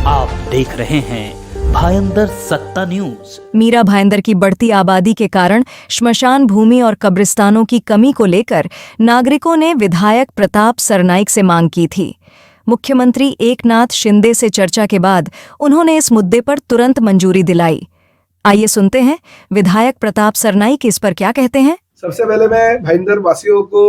आप देख रहे हैं भायंदर सत्ता न्यूज। मीरा भायंदर की बढ़ती आबादी के कारण श्मशान भूमि और कब्रिस्तानों की कमी को लेकर नागरिकों ने विधायक प्रताप सरनाइक से मांग की थी। मुख्यमंत्री एकनाथ शिंदे से चर्चा के बाद उन्होंने इस मुद्दे पर तुरंत मंजूरी दिलाई। आइए सुनते हैं विधायक प्रताप सरनाइक इस पर क्या कहते हैं। सबसे पहले मैं भाईंदर वासियों को,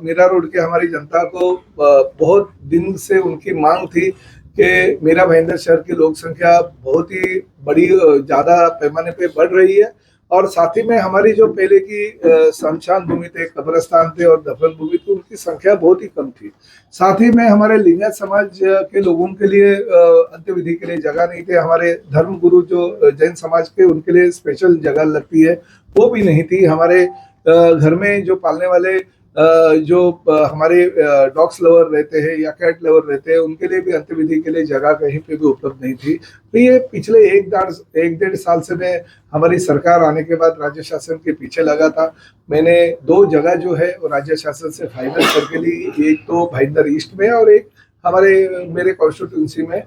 मीरा रोड के हमारी जनता को बहुत दिन से उनकी मांग थी कि मीरा भाईंदर शहर की लोक संख्या बहुत ही बड़ी ज्यादा पैमाने पे बढ़ रही है और साथ ही में हमारी जो पहले की शमशान भूमि थे, कब्रिस्तान थे और दफन भूमि थी, उनकी संख्या बहुत ही कम थी। साथ ही में हमारे लिंगायत समाज के लोगों के लिए अंत्यविधि के लिए जगह नहीं थे। हमारे धर्म गुरु जो जैन समाज के, उनके लिए स्पेशल जगह लगती है, वो भी नहीं थी। हमारे घर में जो पालने वाले जो हमारे डॉग्स लवर रहते हैं या कैट लवर रहते हैं, उनके लिए भी अंत्यविधि के लिए जगह कहीं पे भी उपलब्ध नहीं थी। तो ये पिछले एक डेढ़ साल से मैं हमारी सरकार आने के बाद राज्य शासन के पीछे लगा था। मैंने 2 जगह जो है वो राज्य शासन से फाइनल करके ली। एक तो भाईंदर ईस्ट में और एक हमारे मेरे कॉन्स्टिट्यूंसी में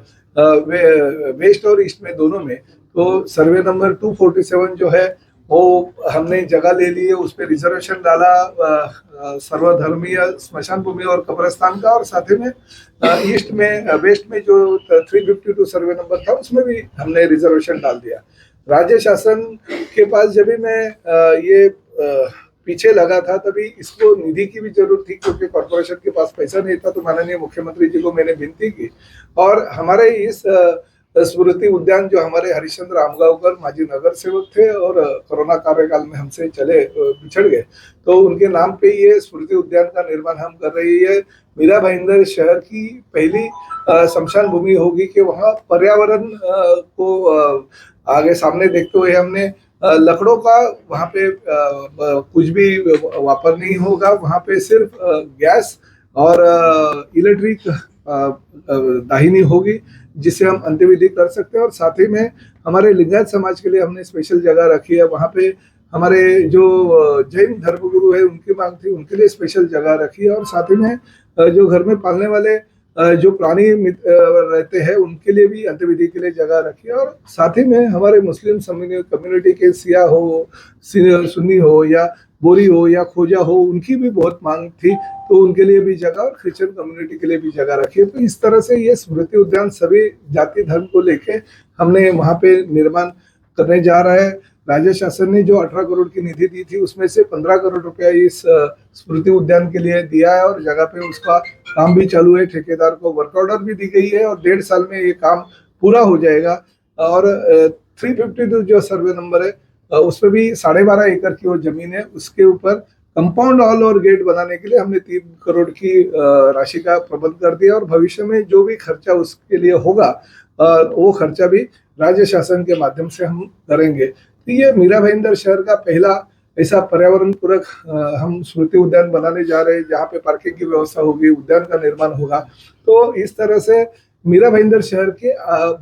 वेस्ट और ईस्ट में, दोनों में। तो सर्वे नंबर 247 जो है वो हमने जगह ले ली है, उस पर रिजर्वेशन डाला सर्वधर्मीय स्मशान भूमि और कब्रिस्तान का, और साथ ही में ईस्ट में वेस्ट में जो 352 सर्वे नंबर था उसमें भी हमने रिजर्वेशन डाल दिया। राज्य शासन के पास जब भी मैं ये पीछे लगा था, तभी इसको निधि की भी जरूरत थी, क्योंकि कॉर्पोरेशन के पास पैसा नहीं था। तो माननीय मुख्यमंत्री जी को मैंने विनती की और हमारे इस स्मृति उद्यान जो हमारे हरिश्चंद्र आमगांवकर माजी नगर सेवक थे और कोरोना कार्यकाल में हमसे बिछड़ गए, तो उनके नाम पे ये स्मृति उद्यान का निर्माण हम कर रही है। मीरा भाईंदर शहर की पहली शमशान भूमि होगी कि वहाँ पर्यावरण को आगे सामने देखते हुए हमने लकड़ों का वहाँ पे कुछ भी वापर नहीं होगा। वहाँ पे सिर्फ गैस और इलेक्ट्रिक दाहिनी होगी, जिससे हम अंत्यविधि कर सकते हैं। और साथ ही में हमारे लिंगायत समाज के लिए हमने स्पेशल जगह रखी है। वहाँ पे हमारे जो जैन धर्मगुरु है, उनकी मांग थी, उनके लिए स्पेशल जगह रखी है। और साथ ही में जो घर में पालने वाले जो प्राणी रहते हैं, उनके लिए भी अंत्यविधि के लिए जगह रखी है। और साथ ही में हमारे मुस्लिम कम्युनिटी के सिया हो, सुन्नी हो या बोरी हो या खोजा हो, उनकी भी बहुत मांग थी, तो उनके लिए भी जगह और क्रिश्चियन कम्युनिटी के लिए भी जगह रखी है। तो इस तरह से ये स्मृति उद्यान सभी जाति धर्म को लेके हमने वहाँ पे निर्माण करने जा रहा है। राज्य शासन ने जो 18 करोड़ की निधि दी थी, उसमें से 15 करोड़ रुपया इस स्मृति उद्यान के लिए दिया है और जगह पे उसका काम भी चालू है। ठेकेदार को वर्क ऑर्डर भी दी गई है और 1.5 साल में ये काम पूरा हो जाएगा। और 352 जो सर्वे नंबर है, उसमें भी 12.5 एकड़ की वो जमीन है। उसके ऊपर कंपाउंड हॉल और गेट बनाने के लिए हमने 3 करोड़ की राशि का प्रबंध कर दिया। और भविष्य में जो भी खर्चा उसके लिए होगा, वो खर्चा भी राज्य शासन के माध्यम से हम करेंगे। तो ये मीरा भाईंदर शहर का पहला ऐसा पर्यावरण पूरक हम स्मृति उद्यान बनाने जा रहे हैं, जहाँ पे पार्किंग की व्यवस्था होगी, उद्यान का निर्माण होगा। तो इस तरह से मीरा भाईंदर शहर के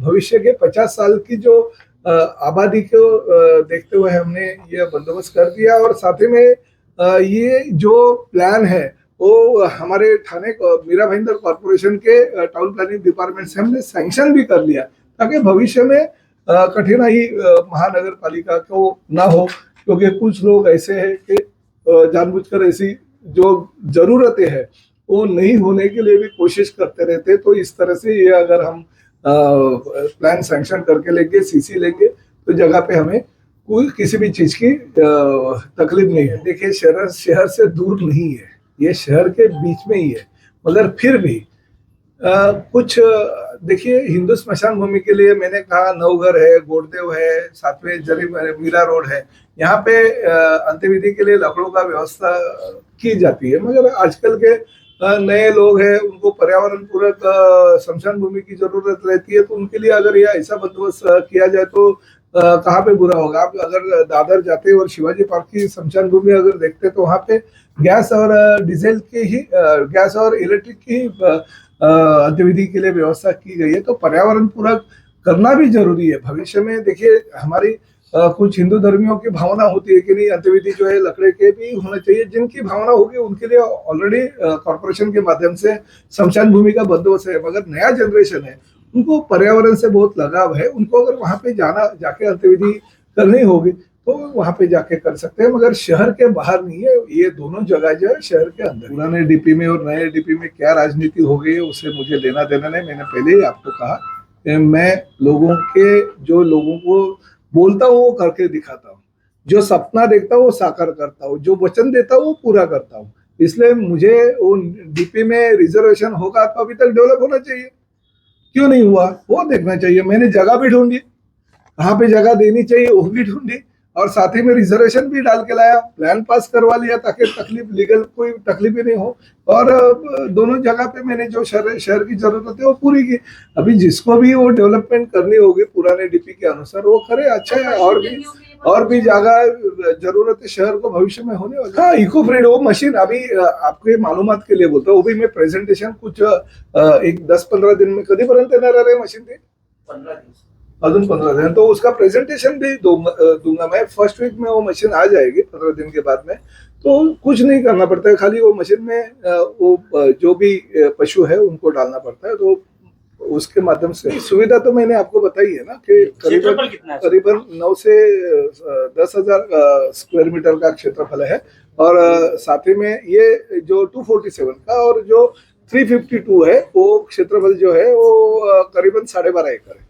भविष्य के 50 साल की जो आबादी को देखते हुए हमने ये बंदोबस्त कर दिया। और साथ ही में ये जो प्लान है वो हमारे थाने मीरा भाईंदर कॉर्पोरेशन के टाउन प्लानिंग डिपार्टमेंट से हमने सैंक्शन भी कर लिया, ताकि भविष्य में कठिनाई महानगर पालिका को ना हो। क्योंकि कुछ लोग ऐसे हैं कि जानबूझकर ऐसी जो जरूरतें हैं वो नहीं होने के लिए भी कोशिश करते रहते। तो इस तरह से ये अगर हम प्लान सैंक्शन करके लेंगे, सीसी लेंगे, तो जगह पे हमें कोई किसी भी चीज की तकलीफ नहीं है। देखिए, शहर से दूर नहीं है, ये शहर के बीच में ही है। मगर फिर भी कुछ देखिए, हिंदू स्मशान भूमि के लिए मैंने कहा नवघर है, गोड़देव है, साथ में जरी मीरा रोड है, यहाँ पे अंत्यविधि के लिए लकड़ों का व्यवस्था की जाती है। मगर आजकल के नए लोग हैं, उनको पर्यावरण पूरक शमशान भूमि की जरूरत रहती है। तो उनके लिए अगर यह ऐसा बंदोबस्त किया जाए तो कहाँ पे बुरा होगा। आप अगर दादर जाते और शिवाजी पार्क की शमशान भूमि अगर देखते, तो वहाँ पे गैस और डीजल की ही, गैस और इलेक्ट्रिक की अंत्यविधि के लिए व्यवस्था की गई है। तो पर्यावरण पूरक करना भी जरूरी है। भविष्य में देखिए, हमारी कुछ हिंदू धर्मियों की भावना होती है कि नहीं, अंत्यविधि जो है लकड़े के भी होना चाहिए। जिनकी भावना होगी उनके लिए ऑलरेडी कॉर्पोरेशन के माध्यम से शमशान भूमि का बंदोबस्त है। मगर नया जनरेशन है, उनको पर्यावरण से बहुत लगाव है, उनको अगर वहां पे जाके अंत्यविधि करनी होगी तो वहां पे जाके कर सकते हैं, मगर शहर के बाहर नहीं है। ये दोनों जगह जो है शहर के अंदर। पुराने डीपी में और नए डीपी में क्या राजनीति हो गई है उससे मुझे लेना देना नहीं। मैंने पहले ही आपको कहा कि मैं लोगों को बोलता हूँ वो करके दिखाता हूँ, जो सपना देखता हूँ वो साकार करता हूँ, जो वचन देता हूँ वो पूरा करता हूँ। इसलिए मुझे वो डीपी में रिजर्वेशन होगा तो अभी तक डेवलप होना चाहिए, क्यों नहीं हुआ वो देखना चाहिए। मैंने जगह भी ढूंढी, कहाँ पे जगह देनी चाहिए वो भी ढूंढी, और साथ ही में रिजर्वेशन भी डाल के लाया, प्लान पास करवा लिया ताकि लीगल कोई तकलीफ ही नहीं हो। और दोनों जगह पे मैंने जो शहर की जरूरत है वो पूरी की। अभी जिसको भी वो डेवलपमेंट करनी होगी पुराने डीपी के अनुसार वो करे, अच्छा है। और भी जगह जरूरत है शहर को भविष्य में होने वाला। हाँ, इको फ्रेंड वो मशीन अभी आपके मालूमात के लिए बोलता हूँ, वो भी मैं प्रेजेंटेशन कुछ एक 10-15 दिन में कधीपर्यंत येणार आहे मशीन ते 15 दिन, अजून 15 दिन, तो उसका प्रेजेंटेशन भी दूंगा मैं। फर्स्ट वीक में वो मशीन आ जाएगी 15 दिन के बाद में। तो कुछ नहीं करना पड़ता है, खाली वो मशीन में वो जो भी पशु है उनको डालना पड़ता है, तो उसके माध्यम से सुविधा तो मैंने आपको बताई है ना कि करीबन 9 से 10,000 स्क्वायर मीटर का क्षेत्रफल है। और साथ ही में ये जो 247 का और जो 352 है वो क्षेत्रफल जो है वो करीबन 12.5 एकड़ है।